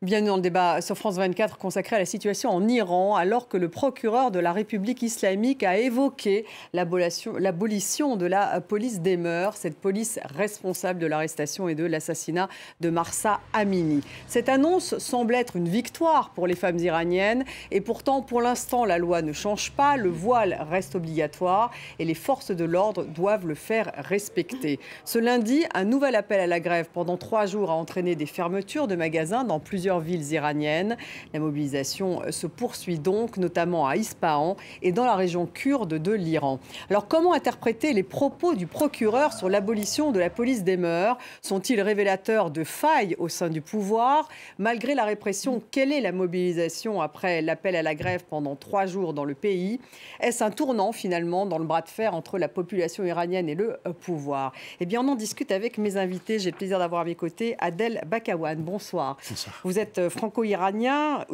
Bienvenue dans le débat sur France 24 consacré à la situation en Iran, alors que le procureur de la République islamique a évoqué l'abolition de la police des mœurs, cette police responsable de l'arrestation et de l'assassinat de Mahsa Amini. Cette annonce semble être une victoire pour les femmes iraniennes et pourtant, pour l'instant, la loi ne change pas, le voile reste obligatoire et les forces de l'ordre doivent le faire respecter. Ce lundi, un nouvel appel à la grève pendant 3 jours a entraîné des fermetures de magasins dans plusieurs villes iraniennes. La mobilisation se poursuit donc, notamment à Ispahan et dans la région kurde de l'Iran. Alors, comment interpréter les propos du procureur sur l'abolition de la police des mœurs? Sont-ils révélateurs de failles au sein du pouvoir? Malgré la répression, quelle est la mobilisation après l'appel à la grève pendant 3 jours dans le pays? Est-ce un tournant finalement dans le bras de fer entre la population iranienne et le pouvoir? Eh bien, on en discute avec mes invités. J'ai le plaisir d'avoir à mes côtés Adel Bakawan. Bonsoir. Bonsoir. Vous êtes franco-irakien,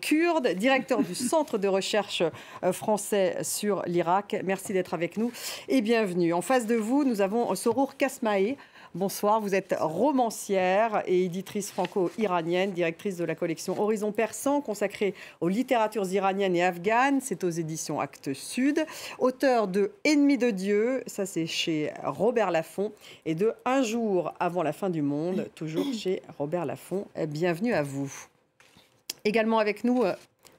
kurde, directeur du Centre de recherche français sur l'Irak. Merci d'être avec nous et bienvenue. En face de vous, nous avons Sorour Kasmae. Bonsoir, vous êtes romancière et éditrice franco-iranienne, directrice de la collection Horizon Persan, consacrée aux littératures iraniennes et afghanes. C'est aux éditions Actes Sud. Auteur de Ennemis de Dieu, ça c'est chez Robert Laffont, et de Un jour avant la fin du monde, toujours chez Robert Laffont. Bienvenue à vous. Également avec nous,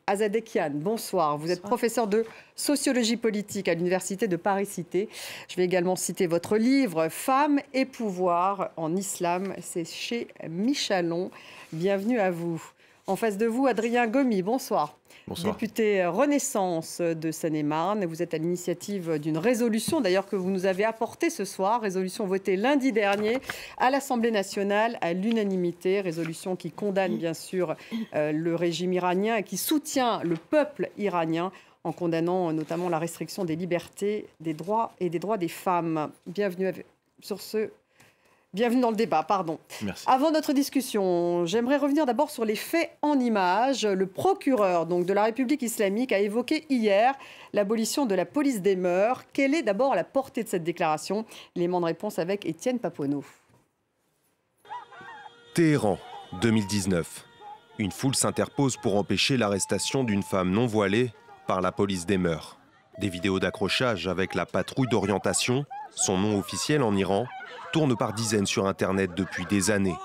Azadeh Kian, bonsoir. Vous êtes professeur de sociologie politique à l'Université de Paris-Cité. Je vais également citer votre livre « Femmes et pouvoir en islam ». C'est chez Michalon. Bienvenue à vous. En face de vous, Adrien Gomi, bonsoir. Bonsoir. Député Renaissance de Seine-et-Marne. Vous êtes à l'initiative d'une résolution, d'ailleurs, que vous nous avez apportée ce soir. Résolution votée lundi dernier à l'Assemblée nationale à l'unanimité. Résolution qui condamne, bien sûr, le régime iranien et qui soutient le peuple iranien en condamnant notamment la restriction des libertés, des droits et des droits des femmes. Bienvenue dans le débat, pardon. Merci. Avant notre discussion, j'aimerais revenir d'abord sur les faits en images. Le procureur de la République islamique a évoqué hier l'abolition de la police des mœurs. Quelle est d'abord la portée de cette déclaration? Élément de réponse avec Étienne Papoineau. Téhéran, 2019. Une foule s'interpose pour empêcher l'arrestation d'une femme non voilée par la police des mœurs. Des vidéos d'accrochage avec la patrouille d'orientation, son nom officiel en Iran, tournent par dizaines sur Internet depuis des années.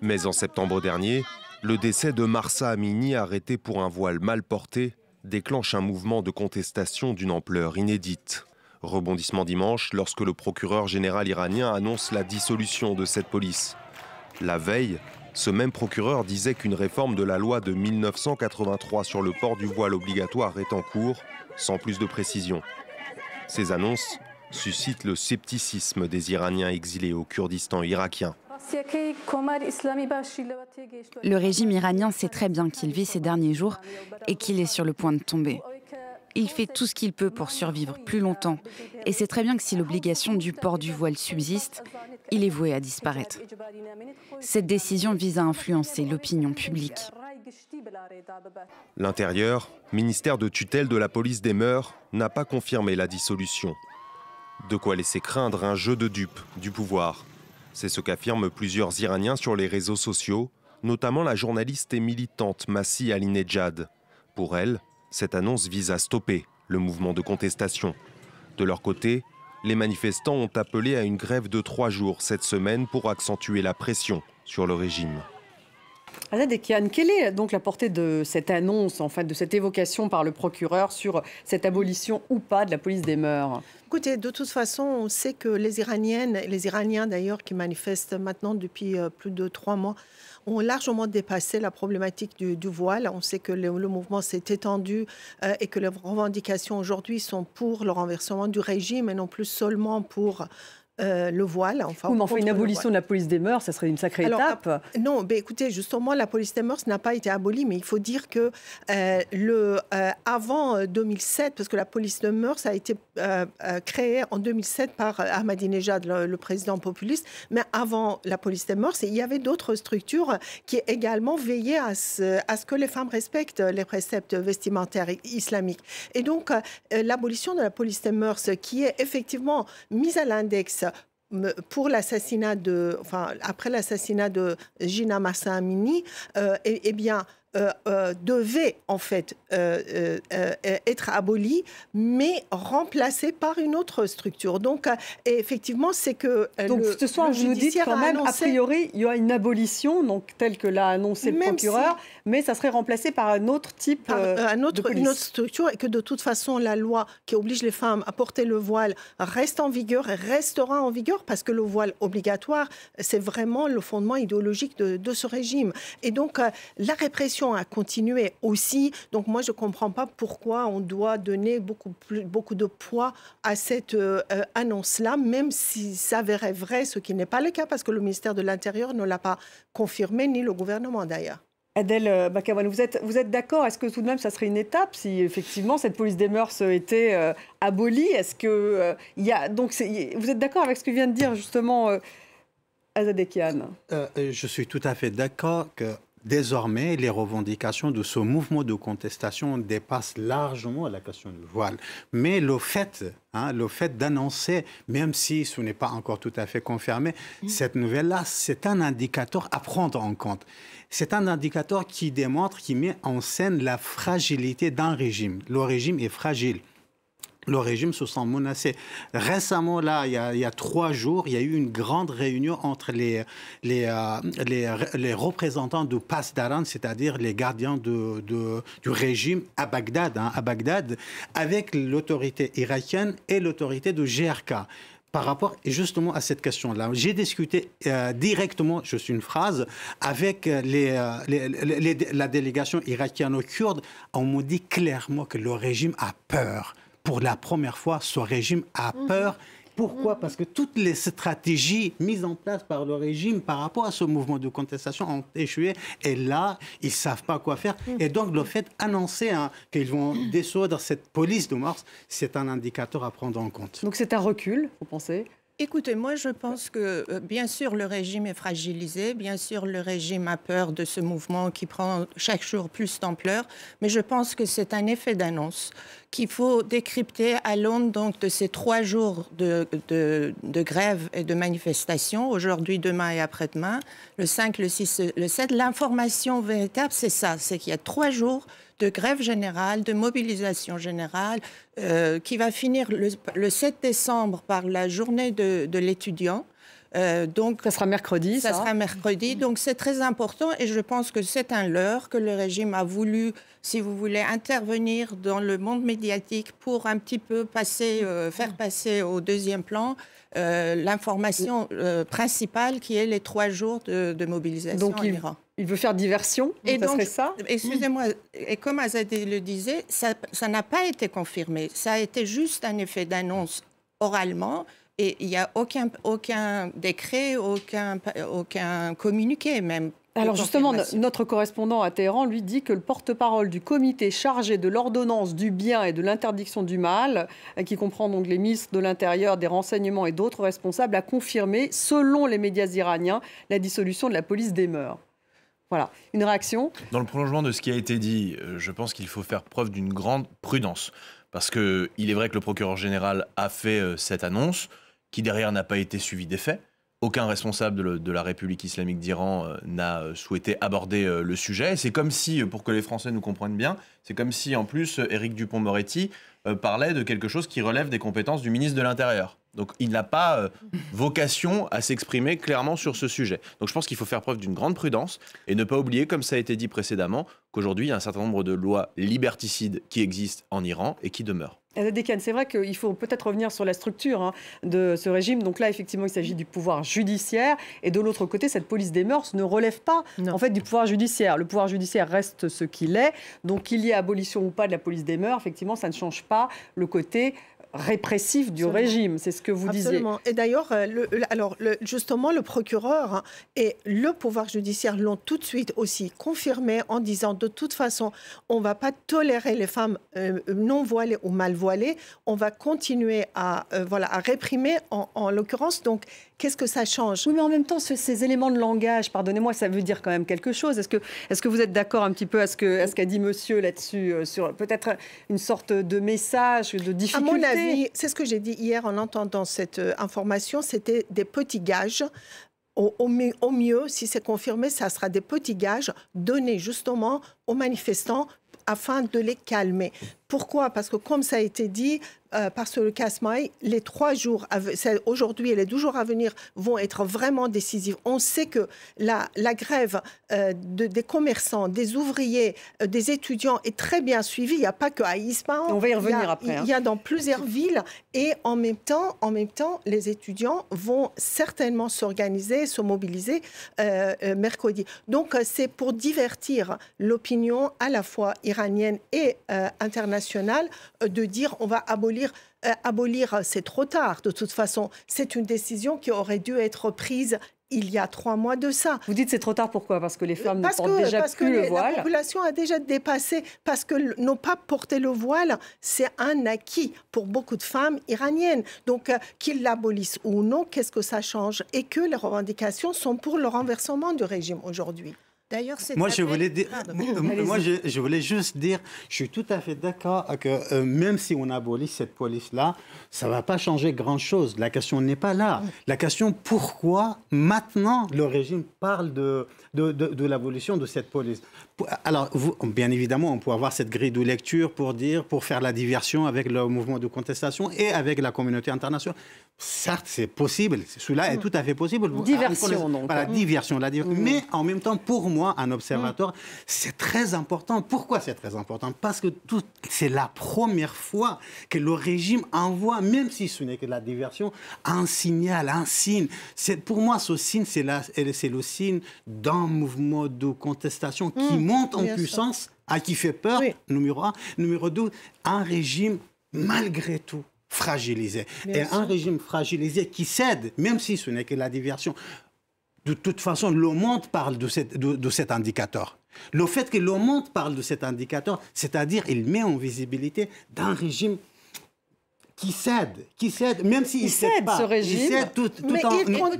Mais en septembre dernier, le décès de Mahsa Amini, arrêté pour un voile mal porté, déclenche un mouvement de contestation d'une ampleur inédite. Rebondissement dimanche lorsque le procureur général iranien annonce la dissolution de cette police. La veille, ce même procureur disait qu'une réforme de la loi de 1983 sur le port du voile obligatoire est en cours, sans plus de précision. Ces annonces suscitent le scepticisme des Iraniens exilés au Kurdistan irakien. Le régime iranien sait très bien qu'il vit ces derniers jours et qu'il est sur le point de tomber. Il fait tout ce qu'il peut pour survivre plus longtemps et sait très bien que si l'obligation du port du voile subsiste, il est voué à disparaître. Cette décision vise à influencer l'opinion publique. L'Intérieur, ministère de tutelle de la police des mœurs, n'a pas confirmé la dissolution. De quoi laisser craindre un jeu de dupes du pouvoir. C'est ce qu'affirment plusieurs Iraniens sur les réseaux sociaux, notamment la journaliste et militante Masih Alinejad. Pour elle, cette annonce vise à stopper le mouvement de contestation. De leur côté, les manifestants ont appelé à une grève de 3 jours cette semaine pour accentuer la pression sur le régime. Azadeh Kian, quelle est donc la portée de cette annonce, en fait, de cette évocation par le procureur sur cette abolition ou pas de la police des mœurs? Écoutez, de toute façon, on sait que les Iraniennes et les Iraniens d'ailleurs qui manifestent maintenant depuis plus de 3 mois ont largement dépassé la problématique du voile. On sait que le mouvement s'est étendu et que les revendications aujourd'hui sont pour le renversement du régime et non plus seulement pour le voile. Enfin, oui, mais enfin, une abolition de la police des mœurs, ça serait une sacrée étape. Non, mais écoutez, justement, la police des mœurs n'a pas été abolie, mais il faut dire que avant 2007, parce que la police des mœurs a été créée en 2007 par Ahmadinejad, le président populiste, mais avant la police des mœurs, il y avait d'autres structures qui également veillaient à ce que les femmes respectent les préceptes vestimentaires islamiques. Et donc, l'abolition de la police des mœurs, qui est effectivement mise à l'index pour l'assassinat après l'assassinat de Jina Mahsa Amini, eh bien, devait en fait être abolie, mais remplacée par une autre structure. Donc, effectivement, c'est que donc ce soir, vous nous dites quand même, a priori, il y aura une abolition, donc telle que l'a annoncé le procureur, mais ça serait remplacé par un autre type de police. Une autre structure, et que de toute façon, la loi qui oblige les femmes à porter le voile reste en vigueur et restera en vigueur, parce que le voile obligatoire, c'est vraiment le fondement idéologique de ce régime. Et donc, la répression a continué aussi. Donc moi, je ne comprends pas pourquoi on doit donner beaucoup de poids à cette annonce-là, même si ça s'avérait vrai, ce qui n'est pas le cas, parce que le ministère de l'Intérieur ne l'a pas confirmé, ni le gouvernement d'ailleurs. Adel Bakawan, vous êtes d'accord? Est-ce que tout de même, ça serait une étape si effectivement cette police des mœurs était abolie? Est-ce que vous êtes d'accord avec ce que vient de dire justement Azadeh Kian? Je suis tout à fait d'accord que désormais, les revendications de ce mouvement de contestation dépassent largement la question du voile. Mais le fait d'annoncer, même si ce n'est pas encore tout à fait confirmé, cette nouvelle-là, c'est un indicateur à prendre en compte. C'est un indicateur qui met en scène la fragilité d'un régime. Le régime est fragile. Le régime se sent menacé. Récemment, là, il y a 3 jours, il y a eu une grande réunion entre les représentants du Pasdaran, c'est-à-dire les gardiens du régime à Bagdad, avec l'autorité irakienne et l'autorité de GRK. Par rapport justement à cette question-là, j'ai discuté directement, juste une phrase, avec la délégation irakiano-kurde. On me dit clairement que le régime a peur. Pour la première fois, ce régime a peur. Pourquoi? Parce que toutes les stratégies mises en place par le régime par rapport à ce mouvement de contestation ont échoué. Et là, ils ne savent pas quoi faire. Et donc, le fait d'annoncer qu'ils vont dissoudre cette police de mœurs, c'est un indicateur à prendre en compte. Donc, c'est un recul, vous pensez? Écoutez, moi, je pense que, bien sûr, le régime est fragilisé. Bien sûr, le régime a peur de ce mouvement qui prend chaque jour plus d'ampleur. Mais je pense que c'est un effet d'annonce qu'il faut décrypter à l'aune donc, de ces 3 jours de grève et de manifestation, aujourd'hui, demain et après-demain, le 5, le 6, le 7. L'information véritable, c'est ça, c'est qu'il y a 3 jours de grève générale, de mobilisation générale, qui va finir le 7 décembre par la journée de l'étudiant. Donc, ça sera mercredi, ça sera mercredi. Donc, c'est très important et je pense que c'est un leurre que le régime a voulu, si vous voulez, intervenir dans le monde médiatique pour un petit peu faire passer au deuxième plan l'information principale qui est les 3 jours de mobilisation en Iran. Il veut faire diversion, et donc, serait ça? Excusez-moi, et comme Azadeh le disait, ça n'a pas été confirmé. Ça a été juste un effet d'annonce oralement. Et il n'y a aucun décret, aucun communiqué même. Alors justement, notre correspondant à Téhéran lui dit que le porte-parole du comité chargé de l'ordonnance du bien et de l'interdiction du mal, qui comprend donc les ministres de l'Intérieur, des renseignements et d'autres responsables, a confirmé, selon les médias iraniens, la dissolution de la police des mœurs. Voilà, une réaction? Dans le prolongement de ce qui a été dit, je pense qu'il faut faire preuve d'une grande prudence. Parce qu'il est vrai que le procureur général a fait cette annonce, qui derrière n'a pas été suivi des faits. Aucun responsable de la République islamique d'Iran n'a souhaité aborder le sujet. C'est comme si, pour que les Français nous comprennent bien, c'est comme si en plus Éric Dupond-Moretti parlait de quelque chose qui relève des compétences du ministre de l'Intérieur. Donc il n'a pas vocation à s'exprimer clairement sur ce sujet. Donc je pense qu'il faut faire preuve d'une grande prudence et ne pas oublier, comme ça a été dit précédemment, qu'aujourd'hui il y a un certain nombre de lois liberticides qui existent en Iran et qui demeurent. Azadeh Kian, c'est vrai qu'il faut peut-être revenir sur la structure de ce régime. Donc là, effectivement, il s'agit du pouvoir judiciaire. Et de l'autre côté, cette police des mœurs ne relève pas en fait, du pouvoir judiciaire. Le pouvoir judiciaire reste ce qu'il est. Donc qu'il y ait abolition ou pas de la police des mœurs, effectivement, ça ne change pas le côté répressif du Absolument. régime, c'est ce que vous Absolument. disiez. Et d'ailleurs, justement, le procureur et le pouvoir judiciaire l'ont tout de suite aussi confirmé en disant de toute façon, on ne va pas tolérer les femmes non voilées ou mal voilées, on va continuer à réprimer en l'occurrence. Donc, qu'est-ce que ça change? Oui, mais en même temps, ces éléments de langage, pardonnez-moi, ça veut dire quand même quelque chose. Est-ce que vous êtes d'accord un petit peu à ce qu'a dit monsieur là-dessus, sur peut-être une sorte de message, de difficulté? À mon avis, c'est ce que j'ai dit hier en entendant cette information, c'était des petits gages. Au mieux, si c'est confirmé, ça sera des petits gages donnés justement aux manifestants afin de les calmer. Pourquoi? Parce que comme ça a été dit par ce Kasmaï, les 3 jours, aujourd'hui et les 12 jours à venir vont être vraiment décisifs. On sait que la grève des commerçants, des ouvriers, des étudiants est très bien suivie. Il n'y a pas qu'à Ispahan. On va y revenir après. Il y a dans plusieurs villes et en même temps, les étudiants vont certainement s'organiser, se mobiliser mercredi. Donc c'est pour divertir l'opinion à la fois iranienne et internationale de dire on va abolir, c'est trop tard. De toute façon, c'est une décision qui aurait dû être prise il y a 3 mois de ça. Vous dites c'est trop tard, pourquoi? Parce que les femmes ne portent déjà plus le voile. La population a déjà dépassé, parce que ne pas porter le voile, c'est un acquis pour beaucoup de femmes iraniennes. Donc, qu'ils l'abolissent ou non, qu'est-ce que ça change? Et que les revendications sont pour le renversement du régime aujourd'hui. D'ailleurs, je voulais juste dire, je suis tout à fait d'accord que même si on abolit cette police-là, ça ne va pas changer grand-chose. La question n'est pas là. La question, pourquoi maintenant le régime parle de l'abolition de cette police? Alors, bien évidemment, on peut avoir cette grille de lecture pour faire la diversion avec le mouvement de contestation et avec la communauté internationale. Certes, c'est possible. Cela est tout à fait possible. Diversion, donc. Voilà, diversion. Mais en même temps, pour moi, un observateur, c'est très important. Pourquoi c'est très important? Parce que c'est la première fois que le régime envoie, même si ce n'est que la diversion, un signal, un signe. Pour moi, ce signe, c'est le signe d'un mouvement de contestation qui monte en puissance, à qui fait peur, numéro 1. Numéro 2, un régime, malgré tout, fragilisé. Un régime fragilisé qui cède, même si ce n'est que la diversion. De toute façon, le monde parle de cet indicateur. Le fait que le monde parle de cet indicateur, c'est-à-dire il met en visibilité d'un régime qui cède, même s'il cède pas. Ce régime. Il cède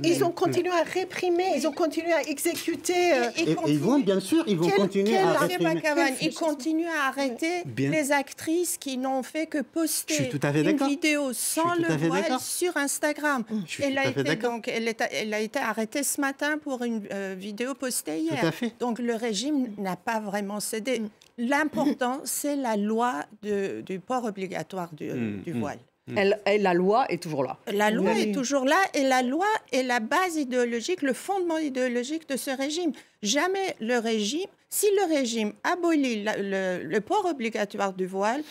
Ils ont continué à réprimer, ils ont continué à exécuter. Ils vont continuer à réprimer. Ils continuent à arrêter les actrices qui n'ont fait que poster une vidéo sans le voile sur Instagram. Elle a été arrêtée ce matin pour une vidéo postée hier. Donc le régime n'a pas vraiment cédé. L'important, c'est la loi du port obligatoire du voile. Et la loi est toujours là. La loi est toujours là et la loi est la base idéologique, le fondement idéologique de ce régime. Jamais le régime, si le régime abolit le port obligatoire du voile,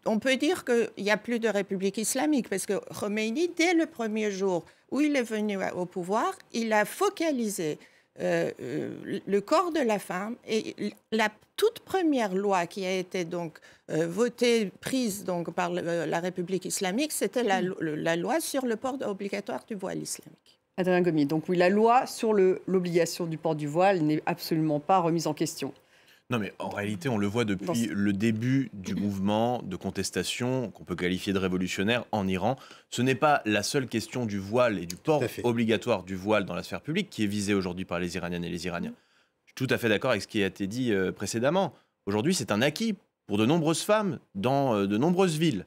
on peut dire qu'il n'y a plus de République islamique parce que Khomeini, dès le premier jour où il est venu au pouvoir, il a focalisé le corps de la femme et la toute première loi qui a été donc votée, prise donc par la République islamique, c'était la loi sur le port obligatoire du voile islamique. Adrien Gomi, donc oui, la loi sur l'obligation du port du voile n'est absolument pas remise en question. Non, mais en réalité, on le voit depuis le début du mouvement de contestation qu'on peut qualifier de révolutionnaire en Iran. Ce n'est pas la seule question du voile et du port obligatoire du voile dans la sphère publique qui est visée aujourd'hui par les Iraniennes et les Iraniens. Je suis tout à fait d'accord avec ce qui a été dit précédemment. Aujourd'hui, c'est un acquis pour de nombreuses femmes dans de nombreuses villes.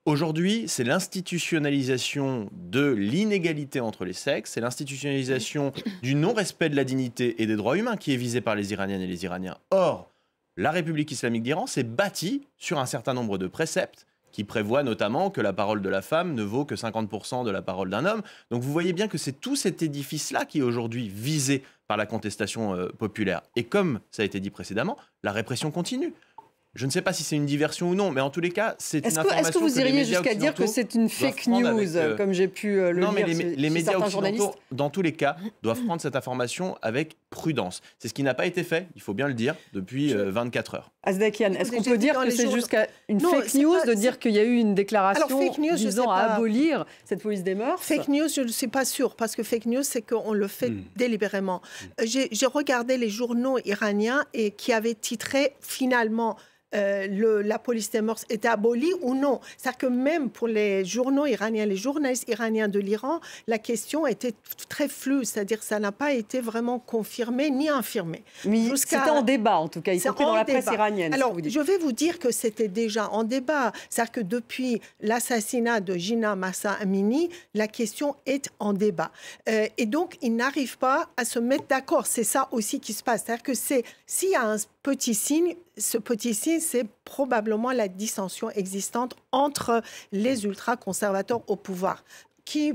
Aujourd'hui, c'est l'institutionnalisation de l'inégalité entre les sexes, c'est l'institutionnalisation du non-respect de la dignité et des droits humains qui est visée par les Iraniennes et les Iraniens. Or, la République islamique d'Iran s'est bâtie sur un certain nombre de préceptes qui prévoient notamment que la parole de la femme ne vaut que 50% de la parole d'un homme. Donc vous voyez bien que c'est tout cet édifice-là qui est aujourd'hui visé par la contestation populaire. Et comme ça a été dit précédemment, la répression continue. Je ne sais pas si c'est une diversion ou non, mais en tous les cas, c'est une information. Est-ce que vous iriez jusqu'à dire que c'est une fake news, comme j'ai pu le lire mais les médias occidentaux, journalistes, dans tous les cas, doivent prendre cette information avec prudence. C'est ce qui n'a pas été fait, il faut bien le dire, depuis 24 heures. Azdakian, est-ce qu'on peut dire que c'est jusqu'à une fake news de dire qu'il y a eu une déclaration visant à abolir cette police des mœurs? Fake news, je ne suis pas sûre, parce que fake news, c'est qu'on le fait délibérément. J'ai regardé les journaux iraniens et qui avaient titré finalement la police des mœurs était abolie ou non. C'est-à-dire que même pour les journaux iraniens, les journalistes iraniens de l'Iran, la question était très floue, c'est-à-dire que ça n'a pas été vraiment confirmé ni infirmé. Mais c'était en débat, en tout cas, y compris dans la presse iranienne. Alors, je vais vous dire que c'était déjà en débat. C'est-à-dire que depuis l'assassinat de Jina Mahsa Amini, la question est en débat. Et donc, ils n'arrivent pas à se mettre d'accord. C'est ça aussi qui se passe. C'est-à-dire que s'il y a un petit signe, ce petit signe, c'est probablement la dissension existante entre les ultra-conservateurs au pouvoir, qui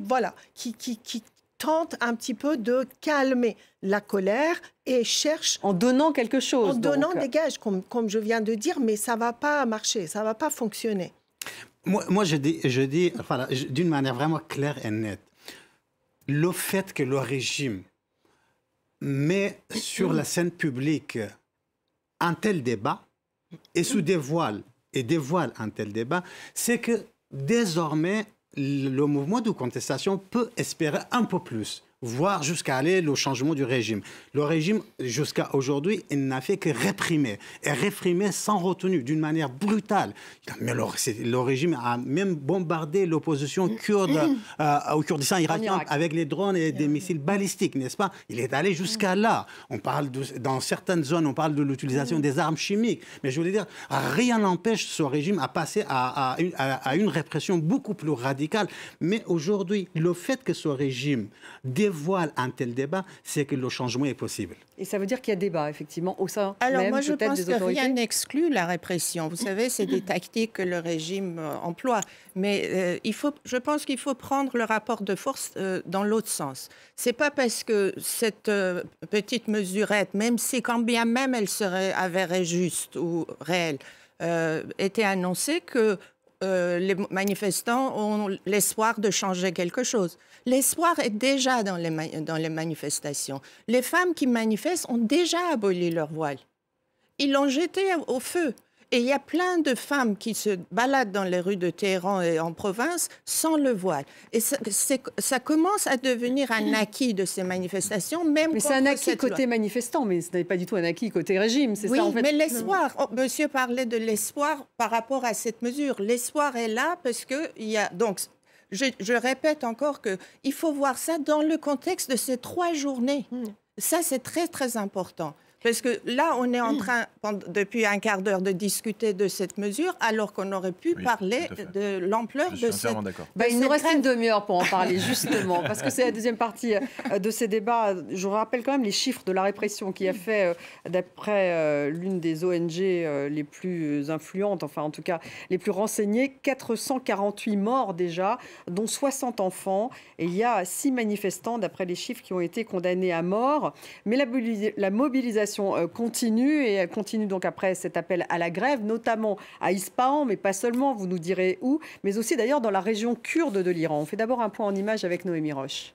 tentent un petit peu de calmer la colère et cherchent... En donnant quelque chose. En donnant des gages, comme je viens de dire, mais ça ne va pas marcher, ça ne va pas fonctionner. Moi je dis voilà, d'une manière vraiment claire et nette, le fait que le régime met sur la scène publique un tel débat et dévoile un tel débat, c'est que désormais, le mouvement de contestation peut espérer un peu plus, voire jusqu'à aller au changement du régime. Le régime, jusqu'à aujourd'hui, il n'a fait que réprimer, et réprimer sans retenue, d'une manière brutale. Mais le régime a même bombardé l'opposition kurde au Kurdistan irakien avec les drones et des missiles balistiques, n'est-ce pas? Il est allé jusqu'à là. On parle dans certaines zones, on parle de l'utilisation des armes chimiques. Mais je voulais dire, rien n'empêche ce régime à passer à une répression beaucoup plus radicale. Mais aujourd'hui, le fait que ce régime dévoile un tel débat, c'est que le changement est possible. Et ça veut dire qu'il y a débat, effectivement, au sein Alors même, moi, je peut-être, pense des que autorités. rien n'exclut la répression. Vous savez, c'est des tactiques que le régime emploie. Mais je pense qu'il faut prendre le rapport de force dans l'autre sens. C'est pas parce que cette petite mesurette, même si quand bien même elle serait avérée juste ou réelle, était annoncée que les manifestants ont l'espoir de changer quelque chose. L'espoir est déjà dans les manifestations. Les femmes qui manifestent ont déjà aboli leur voile. Ils l'ont jeté au feu. Et il y a plein de femmes qui se baladent dans les rues de Téhéran et en province sans le voile. Et ça commence à devenir un acquis de ces manifestations, même mais c'est un acquis côté manifestant, mais ce n'est pas du tout un acquis côté régime. C'est oui, ça, en fait. Mais l'espoir, monsieur parlait de l'espoir par rapport à cette mesure. L'espoir est là parce qu'il y a... Donc, je répète encore qu'il faut voir ça dans le contexte de ces 3 journées. Ça, c'est très, très important. Parce que là, on est en train, depuis un quart d'heure, de discuter de cette mesure, alors qu'on aurait pu parler de l'ampleur de cette... Je suis entièrement d'accord. Il nous reste une demi-heure pour en parler, justement, parce que c'est la deuxième partie de ces débats. Je vous rappelle quand même les chiffres de la répression qui a fait, d'après l'une des ONG les plus influentes, enfin en tout cas les plus renseignées, 448 morts déjà, dont 60 enfants. Et il y a 6 manifestants, d'après les chiffres, qui ont été condamnés à mort. Mais la mobilisation continue, et elle continue donc après cet appel à la grève, notamment à Ispahan, mais pas seulement, vous nous direz où, mais aussi d'ailleurs dans la région kurde de l'Iran. On fait d'abord un point en images avec Noémie Roche.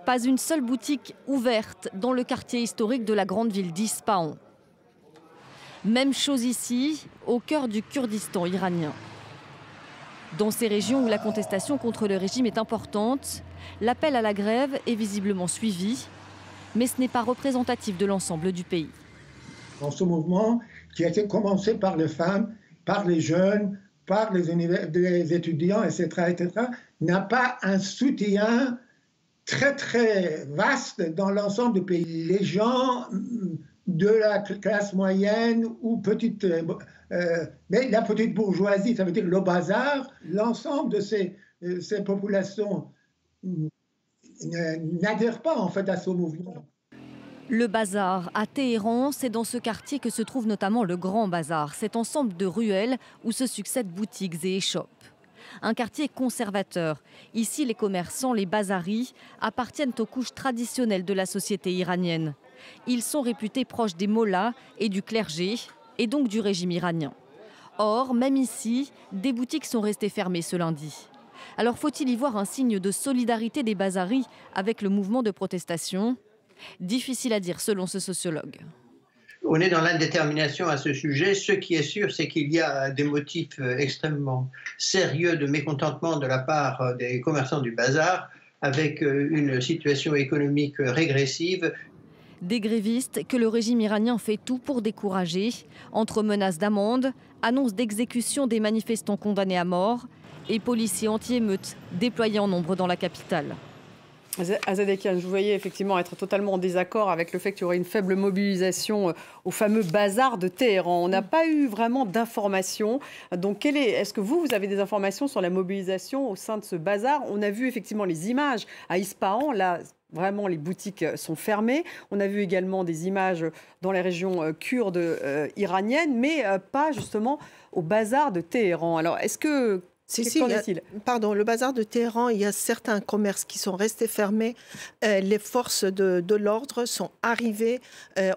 Pas une seule boutique ouverte dans le quartier historique de la grande ville d'Ispahan. Même chose ici, au cœur du Kurdistan iranien. Dans ces régions où la contestation contre le régime est importante, l'appel à la grève est visiblement suivi, mais ce n'est pas représentatif de l'ensemble du pays. Dans ce mouvement qui a été commencé par les femmes, par les jeunes, par les étudiants, etc., n'a pas un soutien très, très vaste dans l'ensemble du pays. Les gens de la classe moyenne ou petite, mais la petite bourgeoisie, ça veut dire le bazar, l'ensemble de ces populations n'adhèrent pas en fait à ce mouvement. Le bazar à Téhéran, c'est dans ce quartier que se trouve notamment le Grand Bazar, cet ensemble de ruelles où se succèdent boutiques et échoppes. Un quartier conservateur. Ici, les commerçants, les bazaris, appartiennent aux couches traditionnelles de la société iranienne. Ils sont réputés proches des mollahs et du clergé, et donc du régime iranien. Or, même ici, des boutiques sont restées fermées ce lundi. Alors faut-il y voir un signe de solidarité des Bazaris avec le mouvement de protestation? Difficile à dire selon ce sociologue. On est dans l'indétermination à ce sujet. Ce qui est sûr, c'est qu'il y a des motifs extrêmement sérieux de mécontentement de la part des commerçants du bazar, avec une situation économique régressive. Des grévistes que le régime iranien fait tout pour décourager, entre menaces d'amende, annonces d'exécution des manifestants condamnés à mort et policiers anti-émeutes déployés en nombre dans la capitale. Azadekian, je vous voyais effectivement être totalement en désaccord avec le fait qu'il y aurait une faible mobilisation au fameux bazar de Téhéran. On n'a pas eu vraiment d'informations. Donc, est-ce que vous avez des informations sur la mobilisation au sein de ce bazar? On a vu effectivement les images à Ispahan. Là, vraiment, les boutiques sont fermées. On a vu également des images dans les régions kurdes iraniennes, mais pas justement au bazar de Téhéran. Alors, est-ce que... Qu'en est-il ? Pardon, le bazar de Téhéran, il y a certains commerces qui sont restés fermés. Les forces de l'ordre sont arrivées,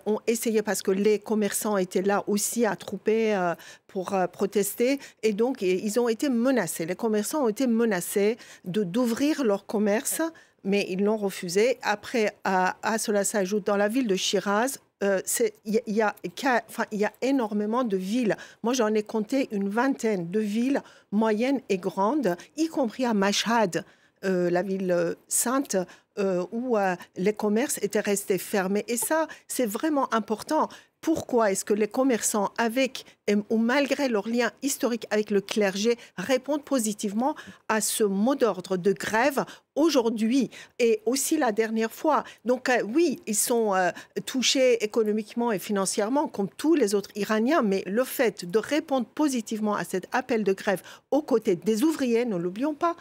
ont essayé, parce que les commerçants étaient là aussi attroupés pour protester. Et donc, ils ont été menacés. Les commerçants ont été menacés d'ouvrir leur commerce, mais ils l'ont refusé. Après, à cela s'ajoute dans la ville de Shiraz, il y a énormément de villes. Moi, j'en ai compté une vingtaine de villes moyennes et grandes, y compris à Mashhad, la ville sainte, où les commerces étaient restés fermés. Et ça, c'est vraiment important. Pourquoi est-ce que les commerçants, avec ou malgré leur lien historique avec le clergé, répondent positivement à ce mot d'ordre de grève aujourd'hui et aussi la dernière fois? Donc oui, ils sont touchés économiquement et financièrement comme tous les autres Iraniens, mais le fait de répondre positivement à cet appel de grève aux côtés des ouvriers, ne l'oublions pas,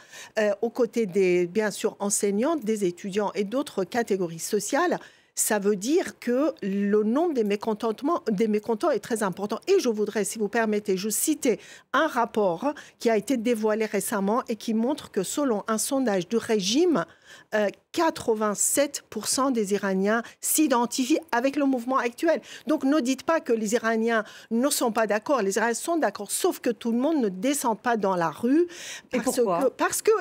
aux côtés des, bien sûr, enseignants, des étudiants et d'autres catégories sociales, ça veut dire que le nombre des mécontents est très important. Et je voudrais, si vous permettez, je citer un rapport qui a été dévoilé récemment et qui montre que selon un sondage du régime, 87% des Iraniens s'identifient avec le mouvement actuel. Donc ne dites pas que les Iraniens ne sont pas d'accord. Les Iraniens sont d'accord, sauf que tout le monde ne descend pas dans la rue. Parce que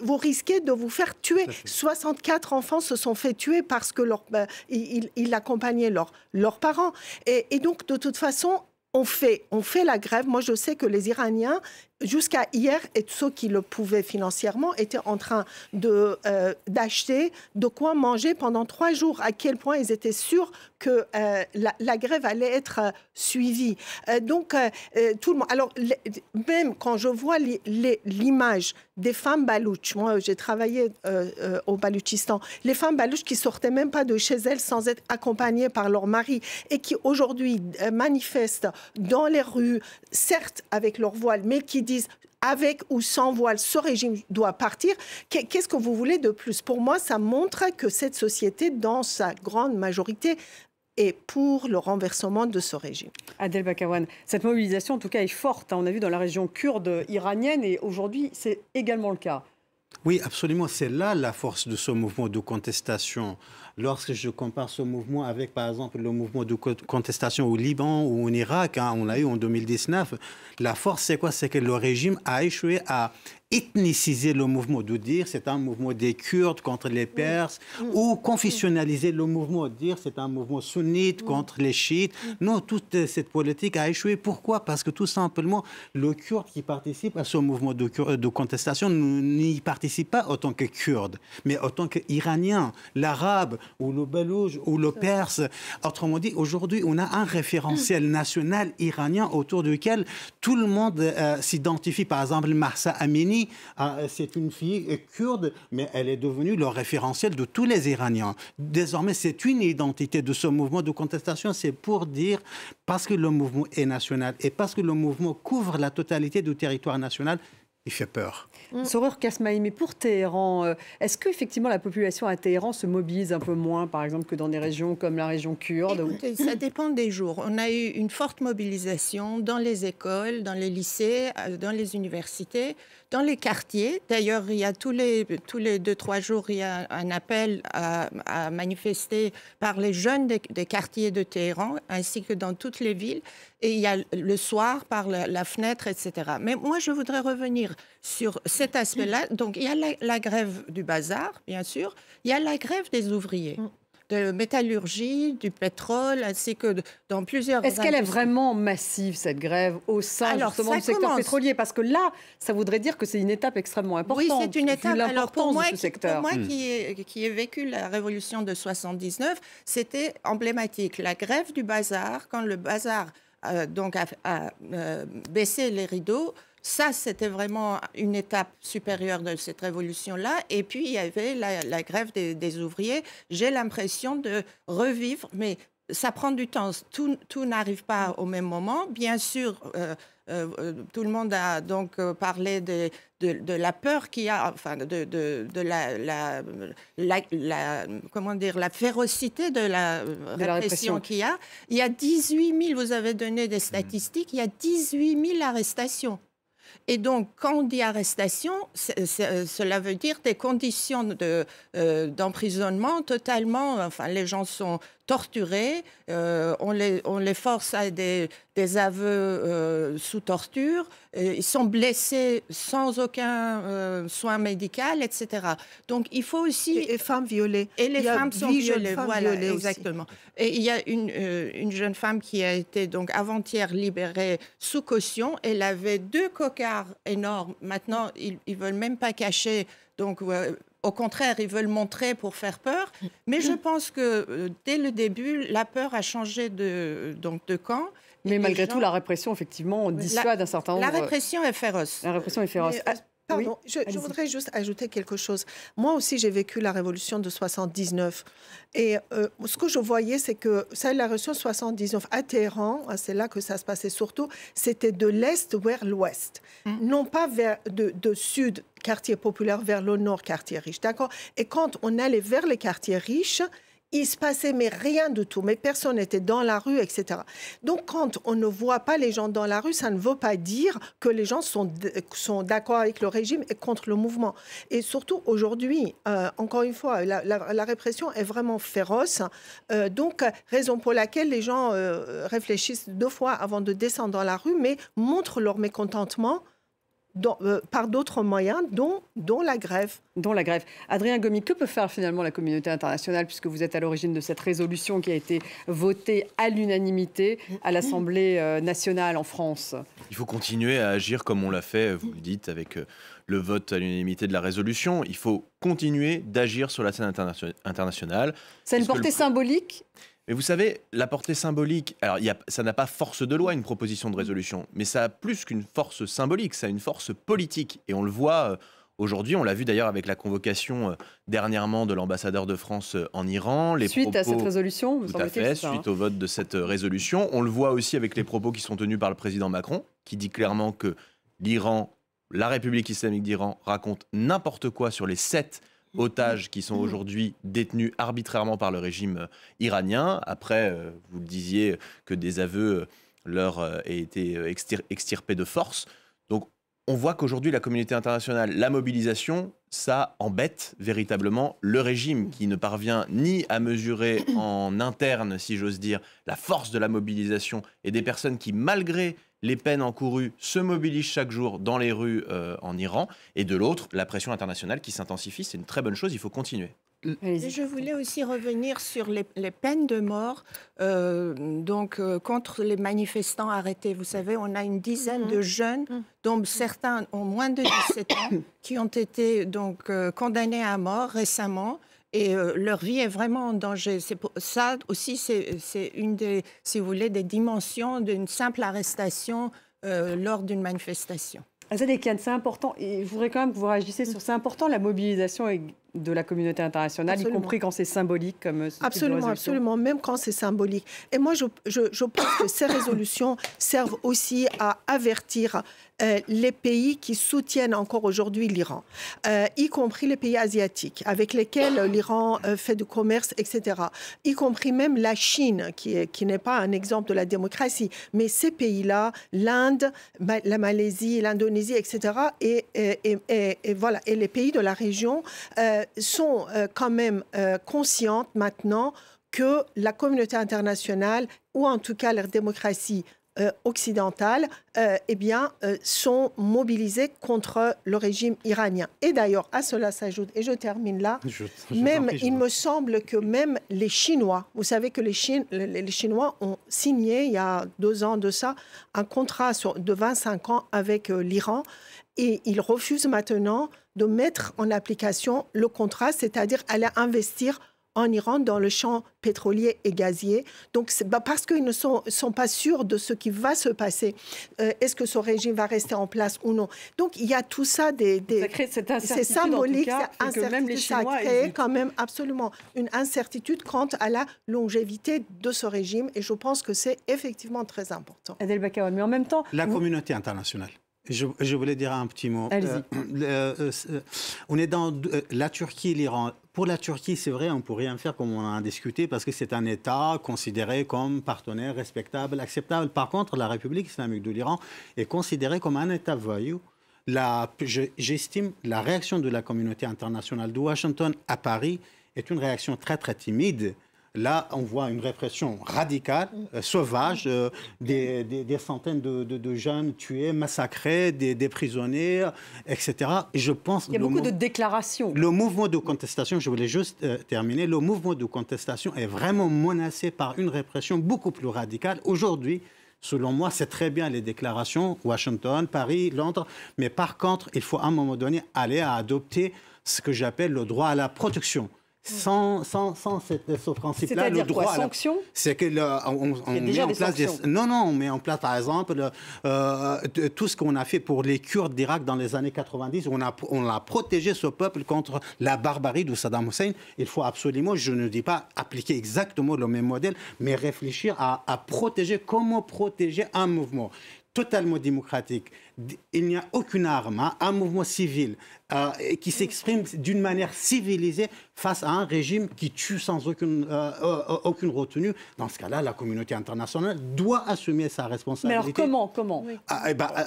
vous risquez de vous faire tuer. 64 enfants se sont fait tuer parce que ils accompagnaient leurs parents. Et donc, de toute façon, on fait la grève. Moi, je sais que les Iraniens, jusqu'à hier, et ceux qui le pouvaient financièrement, étaient en train d'acheter de quoi manger pendant 3 jours. À quel point ils étaient sûrs que la grève allait être suivie. Donc, tout le monde... Alors, même quand je vois l'image des femmes baloutches, moi, j'ai travaillé au Baloutchistan, les femmes baloutches qui sortaient même pas de chez elles sans être accompagnées par leur mari et qui, aujourd'hui, manifestent dans les rues, certes avec leur voile, mais qui disent avec ou sans voile, ce régime doit partir. Qu'est-ce que vous voulez de plus? Pour moi, ça montre que cette société, dans sa grande majorité, est pour le renversement de ce régime. Adel Bakawan, cette mobilisation, en tout cas, est forte. On a vu dans la région kurde iranienne et aujourd'hui, c'est également le cas. Oui, absolument. C'est là la force de ce mouvement de contestation. Lorsque je compare ce mouvement avec, par exemple, le mouvement de contestation au Liban ou en Irak, on l'a eu en 2019, la force, c'est quoi? C'est que le régime a échoué à ethniciser le mouvement, de dire c'est un mouvement des Kurdes contre les Perses, ou confessionnaliser le mouvement, de dire c'est un mouvement sunnite contre les chiites. Non, toute cette politique a échoué. Pourquoi? Parce que tout simplement, le Kurde qui participe à ce mouvement de contestation n'y participe pas en tant que Kurde, mais en tant qu'Iranien, l'arabe, ou le balouche, ou le perse. Autrement dit, aujourd'hui, on a un référentiel national iranien autour duquel tout le monde s'identifie. Par exemple, Mahsa Amini, c'est une fille kurde, mais elle est devenue le référentiel de tous les Iraniens. Désormais, c'est une identité de ce mouvement de contestation. C'est pour dire, parce que le mouvement est national et parce que le mouvement couvre la totalité du territoire national, il fait peur. Soror Kasmaï, mais pour Téhéran, est-ce qu'effectivement la population à Téhéran se mobilise un peu moins, par exemple, que dans des régions comme la région kurde? Écoutez, ça dépend des jours. On a eu une forte mobilisation dans les écoles, dans les lycées, dans les universités, dans les quartiers. D'ailleurs, il y a tous les 2-3 jours, il y a un appel à manifester par les jeunes des quartiers de Téhéran, ainsi que dans toutes les villes. Et il y a le soir par la fenêtre, etc. Mais moi, je voudrais revenir sur cet aspect-là. Donc, il y a la grève du bazar, bien sûr. Il y a la grève des ouvriers, de métallurgie, du pétrole, ainsi que dans plusieurs... Est-ce qu'elle est vraiment massive, cette grève, au sein justement du secteur pétrolier? Parce que là, ça voudrait dire que c'est une étape extrêmement importante. Oui, c'est une étape. Alors, pour moi, qui ai vécu la révolution de 79, c'était emblématique. La grève du bazar, quand le bazar a baissé les rideaux, ça, c'était vraiment une étape supérieure de cette révolution-là. Et puis, il y avait la grève des ouvriers. J'ai l'impression de revivre, mais ça prend du temps. Tout n'arrive pas au même moment. Bien sûr, tout le monde a donc parlé de la peur qu'il y a, enfin, comment dire, la férocité de la répression qu'il y a. Il y a 18 000, vous avez donné des statistiques, il y a 18 000 arrestations. Et donc, quand on dit arrestation, cela veut dire des conditions d'emprisonnement totalement... Enfin, les gens sont torturés, on les force à des aveux sous torture, ils sont blessés sans aucun soin médical, etc. Donc, il faut aussi... Et les femmes violées. Et les femmes sont violées, voilà, exactement. Et il y a une jeune femme qui a été donc avant-hier libérée sous caution. Elle avait 2 cocards énormes. Maintenant, ils ne veulent même pas cacher. Donc, au contraire, ils veulent montrer pour faire peur. Mais je pense que dès le début, la peur a changé de camp. Mais malgré tout, la répression, effectivement, dissuade un certain nombre... La répression est féroce. La répression est féroce. Pardon, je voudrais juste ajouter quelque chose. Moi aussi, j'ai vécu la révolution de 79. Et ce que je voyais, c'est que la révolution de 79 à Téhéran, c'est là que ça se passait surtout, c'était de l'Est vers l'Ouest. Non pas de Sud, quartier populaire, vers le Nord, quartier riche. D'accord? Et quand on allait vers les quartiers riches, il se passait mais rien du tout, mais personne n'était dans la rue, etc. Donc, quand on ne voit pas les gens dans la rue, ça ne veut pas dire que les gens sont d'accord avec le régime et contre le mouvement. Et surtout, aujourd'hui, encore une fois, la répression est vraiment féroce. Donc, raison pour laquelle les gens réfléchissent 2 fois avant de descendre dans la rue, mais montrent leur mécontentement par d'autres moyens, dont la grève. Adrien Gomi, que peut faire finalement la communauté internationale, puisque vous êtes à l'origine de cette résolution qui a été votée à l'unanimité à l'Assemblée nationale en France? Il faut continuer à agir comme on l'a fait, vous le dites, avec le vote à l'unanimité de la résolution. Il faut continuer d'agir sur la scène internationale. Ça a une portée symbolique? Mais vous savez, la portée symbolique, alors ça n'a pas force de loi, une proposition de résolution, mais ça a plus qu'une force symbolique, ça a une force politique. Et on le voit aujourd'hui, on l'a vu d'ailleurs avec la convocation dernièrement de l'ambassadeur de France en Iran. Suite à cette résolution, tout à fait, suite au vote de cette résolution. On le voit aussi avec les propos qui sont tenus par le président Macron, qui dit clairement que l'Iran, la République islamique d'Iran, raconte n'importe quoi sur les 7 otages qui sont aujourd'hui détenus arbitrairement par le régime iranien. Après, vous le disiez, que des aveux leur aient été extirpés de force. Donc, on voit qu'aujourd'hui, la communauté internationale, la mobilisation, ça embête véritablement le régime qui ne parvient ni à mesurer en interne, si j'ose dire, la force de la mobilisation et des personnes qui, malgré les peines encourues, se mobilisent chaque jour dans les rues en Iran. Et de l'autre, la pression internationale qui s'intensifie. C'est une très bonne chose, il faut continuer. Et je voulais aussi revenir sur les peines de mort contre les manifestants arrêtés. Vous savez, on a une dizaine de jeunes, dont certains ont moins de 17 ans, qui ont été condamnés à mort récemment. Et leur vie est vraiment en danger. Ça aussi, c'est une des, si vous voulez, des dimensions d'une simple arrestation lors d'une manifestation. Azadeh Kian, c'est important, et je voudrais quand même que vous réagissiez sur c'est important la mobilisation de la communauté internationale, y compris quand c'est symbolique comme ce Absolument, type de absolument, même quand c'est symbolique. Et moi, je pense que ces résolutions servent aussi à avertir les pays qui soutiennent encore aujourd'hui l'Iran, y compris les pays asiatiques avec lesquels l'Iran fait du commerce, etc. Y compris même la Chine, qui n'est pas un exemple de la démocratie. Mais ces pays-là, l'Inde, la Malaisie, l'Indonésie, etc., et voilà, et les pays de la région sont quand même conscientes maintenant que la communauté internationale, ou en tout cas leur démocratie occidentales, sont mobilisées contre le régime iranien. Et d'ailleurs, à cela s'ajoute, et je termine là, il me semble que même les Chinois, vous savez que les Chinois ont signé, il y a 2 ans de ça, un contrat de 25 ans avec l'Iran, et ils refusent maintenant de mettre en application le contrat, c'est-à-dire aller investir en Iran dans le champ pétrolier et gazier. Donc, parce qu'ils ne sont pas sûrs de ce qui va se passer. Est-ce que ce régime va rester en place ou non? Donc, il y a tout ça, c'est symbolique, c'est même les Chinois, ça crée quand même absolument une incertitude quant à la longévité de ce régime. Et je pense que c'est effectivement très important. Adel Bakaoun, mais en même temps... La communauté internationale. Je voulais dire un petit mot. On est dans la Turquie, l'Iran. Pour la Turquie, c'est vrai, on ne peut rien faire comme on en a discuté parce que c'est un État considéré comme partenaire respectable, acceptable. Par contre, la République islamique de l'Iran est considérée comme un État voyou. J'estime la réaction de la communauté internationale de Washington à Paris est une réaction très, très timide. Là, on voit une répression radicale, sauvage, des centaines de jeunes tués, massacrés, des prisonniers, etc. Et je pense il y a beaucoup de déclarations. Le mouvement de contestation, je voulais juste terminer, le mouvement de contestation est vraiment menacé par une répression beaucoup plus radicale. Aujourd'hui, selon moi, c'est très bien les déclarations, Washington, Paris, Londres, mais par contre, il faut à un moment donné aller à adopter ce que j'appelle le droit à la protection. Sans ce principe-là, le droit à la sanction, c'est que on met en place on met en place par exemple tout ce qu'on a fait pour les Kurdes d'Irak dans les années 90. On a protégé ce peuple contre la barbarie de Saddam Hussein. Il faut absolument, je ne dis pas appliquer exactement le même modèle, mais réfléchir à protéger, comment protéger un mouvement totalement démocratique. Il n'y a aucune arme, un mouvement civil qui s'exprime d'une manière civilisée face à un régime qui tue sans aucune retenue. Dans ce cas-là, la communauté internationale doit assumer sa responsabilité. Mais alors comment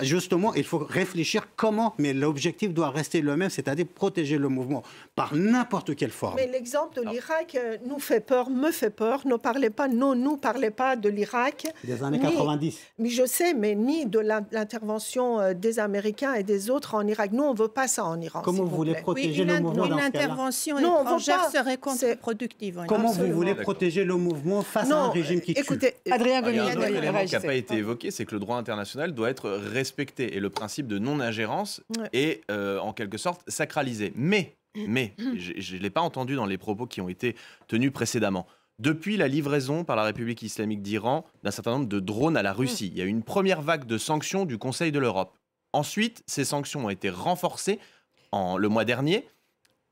justement, il faut réfléchir comment, mais l'objectif doit rester le même, c'est-à-dire protéger le mouvement par n'importe quelle forme. Mais l'exemple de l'Irak nous fait peur, me fait peur. Ne parlez pas de l'Irak. Des années 90. Mais je sais, mais ni de l'intervention des Américains et des autres en Irak. Nous, on ne veut pas ça en Iran. Comment vous voulez protéger le mouvement dans ce cas-là? Une intervention étrangère serait contre-productive. Comment vous voulez protéger le mouvement face à un régime qui tue? Adrien Gomis, un autre élément qui n'a pas été évoqué, c'est que le droit international doit être respecté et le principe de non-ingérence est en quelque sorte sacralisé. Mais je ne l'ai pas entendu dans les propos qui ont été tenus précédemment. Depuis la livraison par la République islamique d'Iran d'un certain nombre de drones à la Russie, il y a eu une première vague de sanctions du Conseil de l'Europe. Ensuite, ces sanctions ont été renforcées le mois dernier,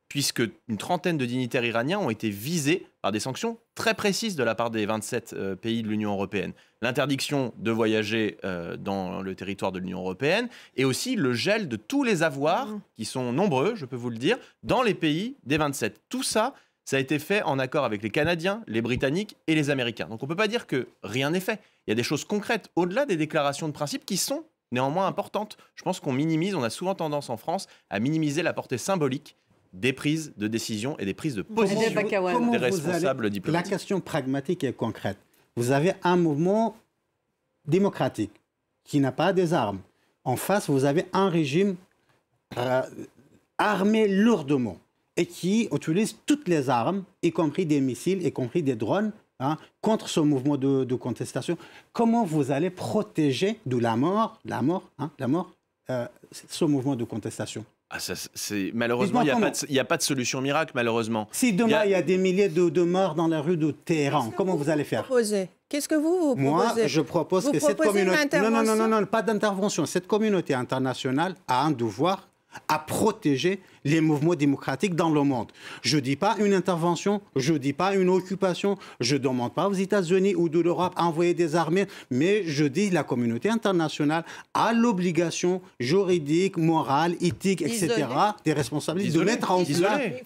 puisque une trentaine de dignitaires iraniens ont été visés par des sanctions très précises de la part des 27 pays de l'Union européenne. L'interdiction de voyager dans le territoire de l'Union européenne et aussi le gel de tous les avoirs, qui sont nombreux, je peux vous le dire, dans les pays des 27. Tout ça, ça a été fait en accord avec les Canadiens, les Britanniques et les Américains. Donc on ne peut pas dire que rien n'est fait. Il y a des choses concrètes, au-delà des déclarations de principe, qui sont néanmoins importantes. Je pense qu'on minimise, on a souvent tendance en France à minimiser la portée symbolique des prises de décision et des prises de position des responsables diplomatiques. La question pragmatique et concrète. Vous avez un mouvement démocratique qui n'a pas des armes. En face, vous avez un régime armé lourdement et qui utilise toutes les armes, y compris des missiles, y compris des drones, contre ce mouvement de contestation. Comment vous allez protéger de la mort, ce mouvement de contestation? Malheureusement, il n'y a pas de solution miracle, malheureusement. Si demain, il y a des milliers de morts dans la rue de Téhéran, comment vous allez faire? Qu'est-ce que vous proposez? Moi, je propose que cette communauté... Non, pas d'intervention. Cette communauté internationale a un devoir à protéger les mouvements démocratiques dans le monde. Je ne dis pas une intervention, je ne dis pas une occupation, je ne demande pas aux États-Unis ou de l'Europe à envoyer des armées, mais je dis que la communauté internationale a l'obligation juridique, morale, éthique, etc., des responsabilités de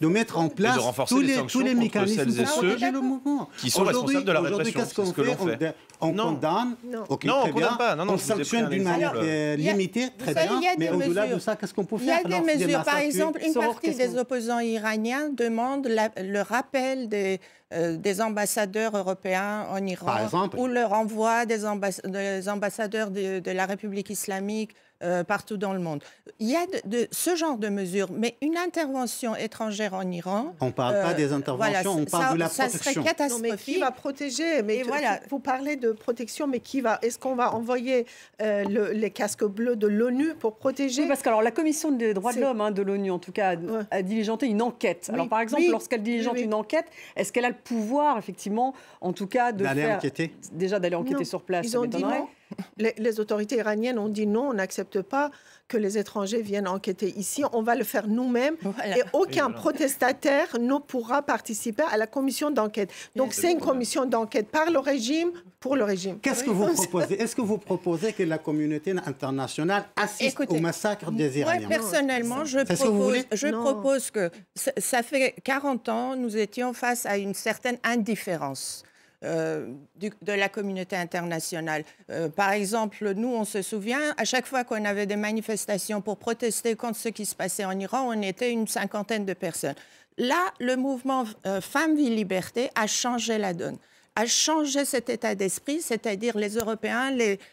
mettre en place tous les mécanismes pour protéger le mouvement. Qui sont responsables de la répression. Qu'est-ce qu'on fait? On condamne, on condamne pas. Non, on sanctionne d'une manière limitée, très bien, mais au-delà de ça, qu'est-ce qu'on peut faire? Il y a des mesures, par exemple, une partie des opposants iraniens demande le rappel des ambassadeurs européens en Iran, par exemple, ou le renvoi des ambassadeurs de la République islamique partout dans le monde. Il y a ce genre de mesures, mais une intervention étrangère en Iran... On ne parle pas des interventions, on parle de la protection. Ça serait catastrophique. Non, mais qui va protéger? Mais vous parlez de protection, mais qui va... Est-ce qu'on va envoyer les casques bleus de l'ONU pour protéger? Oui, parce que alors, la Commission des droits de l'homme de l'ONU, en tout cas, a diligenté une enquête. Oui, alors, par exemple, lorsqu'elle diligente une enquête, est-ce qu'elle a le pouvoir, effectivement, en tout cas, d'aller enquêter sur place? Ils ont dit non. Les autorités iraniennes ont dit non, on n'accepte pas que les étrangers viennent enquêter ici. On va le faire nous-mêmes. Et aucun protestataire ne pourra participer à la commission d'enquête. Donc, c'est une commission d'enquête par le régime, pour le régime. Qu'est-ce que vous proposez? Est-ce que vous proposez que la communauté internationale assiste au massacre des Iraniens? Personnellement, je propose que ça fait 40 ans, nous étions face à une certaine indifférence de la communauté internationale. Par exemple, nous, on se souvient, à chaque fois qu'on avait des manifestations pour protester contre ce qui se passait en Iran, on était une 50aine de personnes. Là, le mouvement Femmes, Vie, Liberté a changé la donne, a changé cet état d'esprit, c'est-à-dire les Européens,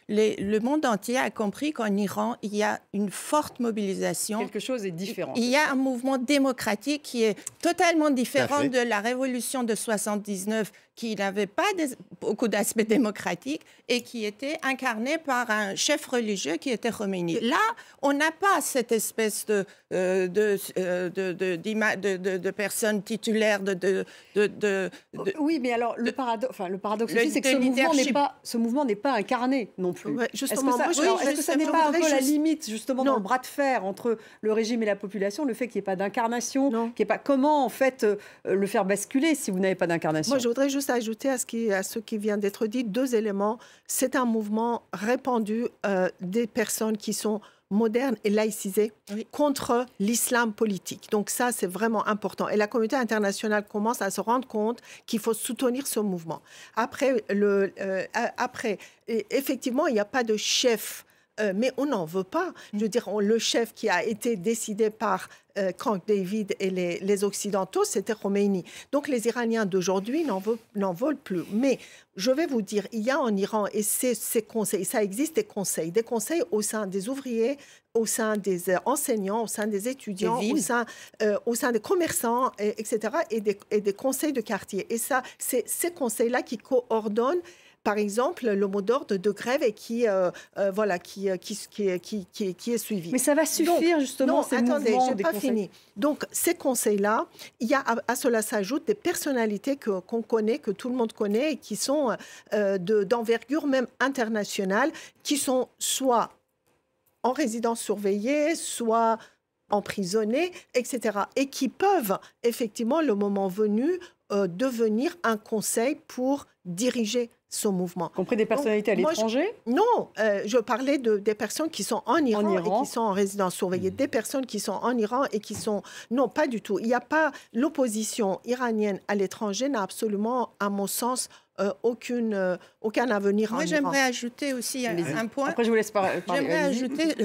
le monde entier a compris qu'en Iran, il y a une forte mobilisation. Quelque chose est différent. Il y a un mouvement démocratique qui est totalement différent de la révolution de 79, qui n'avait pas beaucoup d'aspects démocratiques et qui était incarné par un chef religieux qui était Khomeini. Là, on n'a pas cette espèce de personnes titulaires Oui, mais alors le paradoxe aussi, c'est que ce mouvement n'est pas incarné non plus. Ouais, justement, est-ce que ça n'est pas un peu la limite, justement, dans le bras de fer entre le régime et la population, le fait qu'il n'y ait pas d'incarnation, qu'il n'y ait pas... Comment, en fait, le faire basculer si vous n'avez pas d'incarnation? Moi, je voudrais juste ajouter à ce qui vient d'être dit 2 éléments. C'est un mouvement répandu des personnes qui sont modernes et laïcisées contre l'islam politique. Donc ça, c'est vraiment important. Et la communauté internationale commence à se rendre compte qu'il faut soutenir ce mouvement. Après, effectivement, il n'y a pas de chef, mais on n'en veut pas. Je veux dire, le chef qui a été décidé par Camp David et les Occidentaux, c'était Khomeini. Donc les Iraniens d'aujourd'hui n'en veulent plus. Mais je vais vous dire, il y a en Iran, et ces conseils, ça existe des conseils au sein des ouvriers, au sein des enseignants, au sein des étudiants, au sein des commerçants, etc., et des conseils de quartier. Et ça, c'est ces conseils-là qui coordonnent, par exemple, le mot d'ordre de grève et qui est suivi. Mais ça va suffire, justement, ces mouvements. Attendez, je n'ai pas fini. Donc, ces conseils-là, il y a à cela s'ajoutent des personnalités qu'on connaît, que tout le monde connaît, et qui sont d'envergure même internationale, qui sont soit en résidence surveillée, soit emprisonnés, etc. Et qui peuvent, effectivement, le moment venu, devenir un conseil pour diriger ce mouvement. Compris des personnalités à l'étranger? Non, je parlais des personnes qui sont en Iran et qui sont en résidence surveillée. Des personnes qui sont en Iran et qui sont... Non, pas du tout. Il n'y a pas... L'opposition iranienne à l'étranger n'a absolument, à mon sens, aucun avenir en Iran. Moi, j'aimerais ajouter aussi un point. Après, je vous laisse parler. J'aimerais ajouter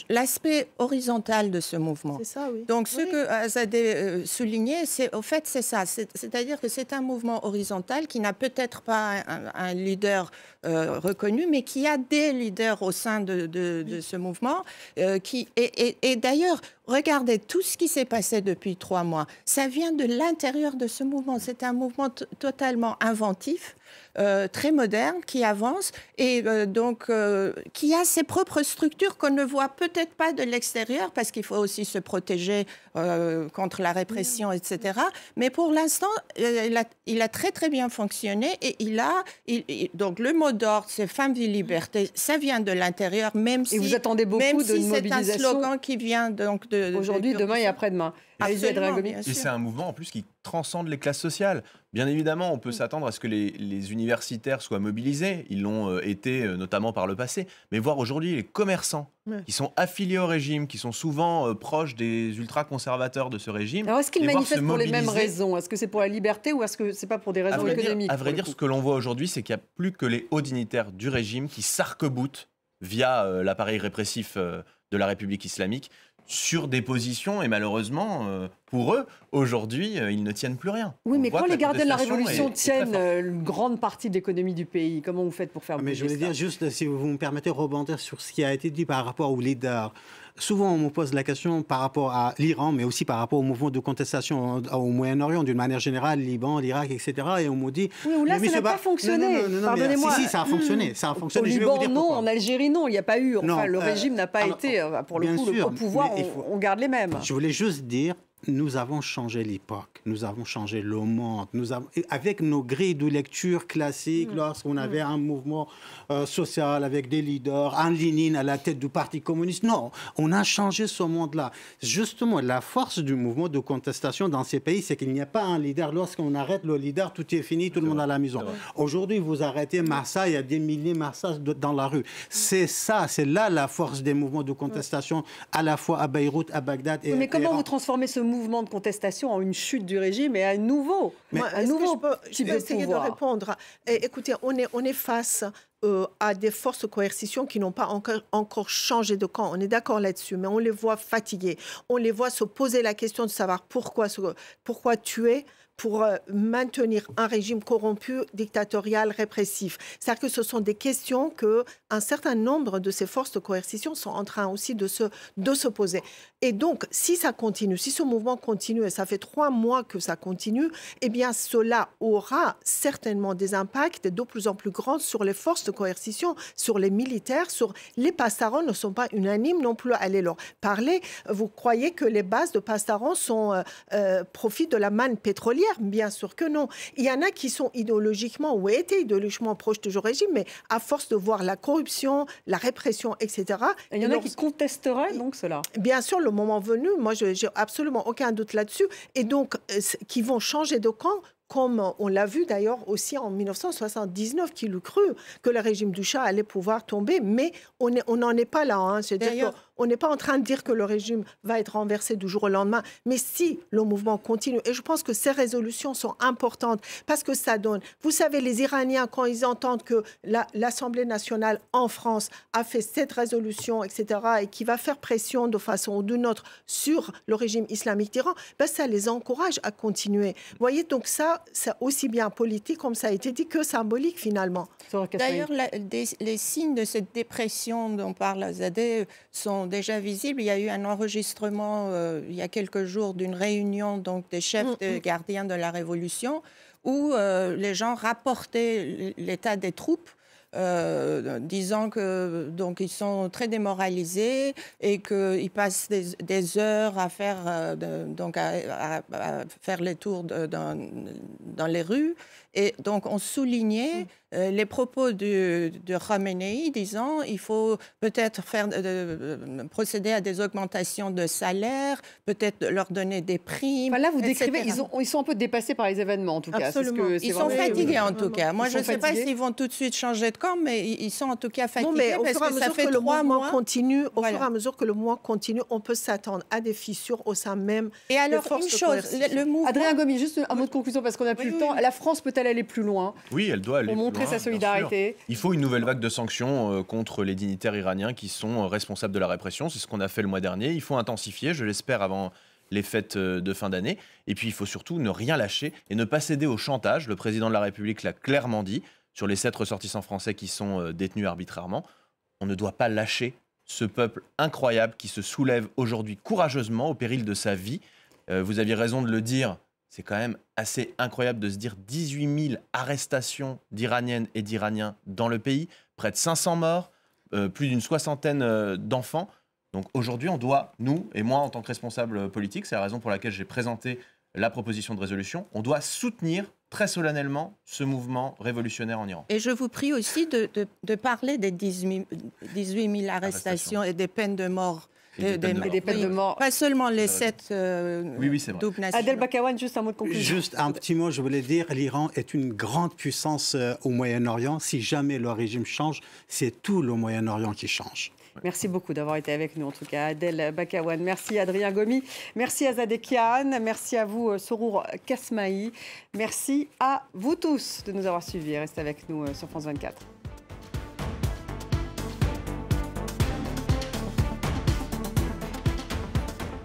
l'aspect horizontal de ce mouvement. C'est ça, oui. Donc, ce que Azadeh soulignait, au fait, c'est ça. C'est-à-dire que c'est un mouvement horizontal qui n'a peut-être pas un leader reconnu, mais qui a des leaders au sein de ce mouvement. Et d'ailleurs, regardez tout ce qui s'est passé depuis 3 mois. Ça vient de l'intérieur de ce mouvement. C'est un mouvement totalement inventif. très moderne, qui avance et qui a ses propres structures qu'on ne voit peut-être pas de l'extérieur parce qu'il faut aussi se protéger contre la répression, etc. Mais pour l'instant, il a très très bien fonctionné et donc le mot d'ordre, c'est femmes, vie, liberté, ça vient de l'intérieur, même si vous attendez beaucoup de mobilisation. C'est un slogan qui vient donc aujourd'hui, demain et après-demain. Et c'est un mouvement en plus qui transcende les classes sociales. Bien évidemment, on peut s'attendre à ce que les universitaires soient mobilisés. Ils l'ont été notamment par le passé. Mais voir aujourd'hui les commerçants qui sont affiliés au régime, qui sont souvent proches des ultra-conservateurs de ce régime. Alors est-ce qu'ils manifestent pour les mêmes raisons? Est-ce que c'est pour la liberté ou est-ce que c'est pas pour des raisons économiques? À vrai dire, ce que l'on voit aujourd'hui, c'est qu'il n'y a plus que les hauts dignitaires du régime qui s'arc-boutent via l'appareil répressif de la République islamique sur des positions, et malheureusement, pour eux, aujourd'hui, ils ne tiennent plus rien. Oui, mais quand les gardiens de la Révolution tiennent une grande partie de l'économie du pays, comment vous faites pour faire bouger ça? Mais je voulais dire juste, si vous me permettez, rebondir sur ce qui a été dit par rapport aux leaders. Souvent, on me pose la question par rapport à l'Iran, mais aussi par rapport au mouvement de contestation au Moyen-Orient, d'une manière générale, Liban, l'Irak, etc. Et on me dit... Oui, là, ça n'a pas fonctionné. Pardonnez-moi. Si, ça a fonctionné. Ça a fonctionné. Au Liban, non. En Algérie, non. Il n'y a pas eu... Enfin, le régime n'a pas été... Pour le coup, au pouvoir, on garde les mêmes. Je voulais juste dire... Nous avons changé l'époque, nous avons changé le monde, avec nos grilles de lecture classiques, lorsqu'on avait un mouvement social avec des leaders, un Lénine à la tête du Parti communiste. Non, on a changé ce monde-là. Justement, la force du mouvement de contestation dans ces pays, c'est qu'il n'y a pas un leader. Lorsqu'on arrête le leader, tout est fini, tout le monde à la maison. Aujourd'hui, vous arrêtez Marsa, il y a des milliers de Marsa dans la rue. C'est ça, c'est là la force des mouvements de contestation, à la fois à Beyrouth, à Bagdad et mais comment vous transformez ce mouvement de contestation en une chute du régime et à un nouveau type de essayer pouvoir? De répondre. Écoutez, on est face à des forces de coercition qui n'ont pas encore changé de camp. On est d'accord là-dessus, mais on les voit fatigués. On les voit se poser la question de savoir pourquoi tuer pour maintenir un régime corrompu, dictatorial, répressif. C'est-à-dire que ce sont des questions qu'un certain nombre de ces forces de coercition sont en train aussi de se poser. Et donc, si ça continue, si ce mouvement continue, et ça fait 3 mois que ça continue, eh bien, cela aura certainement des impacts de plus en plus grands sur les forces de coercition, sur les militaires, sur les pastarons ne sont pas unanimes non plus à aller leur parler. Vous croyez que les bases de pastarons profitent de la manne pétrolière? Bien sûr que non. Il y en a qui sont idéologiquement ou étaient idéologiquement proches du régime, mais à force de voir la corruption, la répression, etc. Il y en a qui contesteraient donc cela? Bien sûr, le moment venu, moi, je n'ai absolument aucun doute là-dessus, et donc qui vont changer de camp, comme on l'a vu d'ailleurs aussi en 1979, qui l'eût cru que le régime du Shah allait pouvoir tomber, mais on n'en est pas là. Hein. C'est-à-dire qu'on n'est pas en train de dire que le régime va être renversé du jour au lendemain, mais si le mouvement continue, et je pense que ces résolutions sont importantes, parce que ça donne... Vous savez, les Iraniens, quand ils entendent que l'Assemblée nationale en France a fait cette résolution, etc., et qui va faire pression de façon ou d'une autre sur le régime islamique d'Iran, ben ça les encourage à continuer. Vous voyez, donc ça, c'est aussi bien politique, comme ça a été dit, que symbolique finalement. D'ailleurs, les signes de cette dépression dont parle Zadeh sont déjà visibles. Il y a eu un enregistrement il y a quelques jours d'une réunion donc, des chefs des gardiens de la Révolution où les gens rapportaient l'état des troupes. Disant que donc ils sont très démoralisés et qu'ils passent des heures à faire à faire les tours dans les rues, et donc on soulignait les propos de Khamenei disant il faut peut-être procéder à des augmentations de salaire, peut-être leur donner des primes. Enfin là, vous décrivez, ils sont un peu dépassés par les événements en tout cas. Absolument. Ils sont fatigués en tout cas. Moi, je ne sais pas s'ils vont tout de suite changer de camp, mais ils sont en tout cas fatigués. Non, mais au fur et à mesure que le mouvement continue, au fur et à mesure que le mouvement continue, on peut s'attendre à des fissures au sein même et alors, des forces une chose, le mouvement... Adrien Gomi, juste un mot de conclusion parce qu'on n'a plus le temps. La France peut-elle aller plus loin? Oui, elle doit aller pour plus montrer loin, sa solidarité. Il faut une nouvelle vague de sanctions contre les dignitaires iraniens qui sont responsables de la répression. C'est ce qu'on a fait le mois dernier. Il faut intensifier, je l'espère, avant les fêtes de fin d'année. Et puis, il faut surtout ne rien lâcher et ne pas céder au chantage. Le président de la République l'a clairement dit sur les 7 ressortissants français qui sont détenus arbitrairement. On ne doit pas lâcher ce peuple incroyable qui se soulève aujourd'hui courageusement au péril de sa vie. Vous aviez raison de le dire, c'est quand même assez incroyable de se dire 18 000 arrestations d'Iraniennes et d'Iraniens dans le pays, près de 500 morts, plus d'une soixantaine d'enfants. Donc aujourd'hui, on doit, nous et moi en tant que responsable politique, c'est la raison pour laquelle j'ai présenté la proposition de résolution, on doit soutenir très solennellement ce mouvement révolutionnaire en Iran. Et je vous prie aussi de parler des 18 000 arrestations et des peines de mort. Des peines de mort. Pas seulement les 7 oui, c'est vrai. doubles nationaux. Adel Bakawan, juste un mot de conclusion. Juste un petit mot, je voulais dire, l'Iran est une grande puissance au Moyen-Orient. Si jamais le régime change, c'est tout le Moyen-Orient qui change. Merci beaucoup d'avoir été avec nous, en tout cas, Adel Bakawan. Merci Adrien Gomi. Merci à Zadekian. Merci à vous, Sorour Kasmaï. Merci à vous tous de nous avoir suivis. Restez avec nous sur France 24.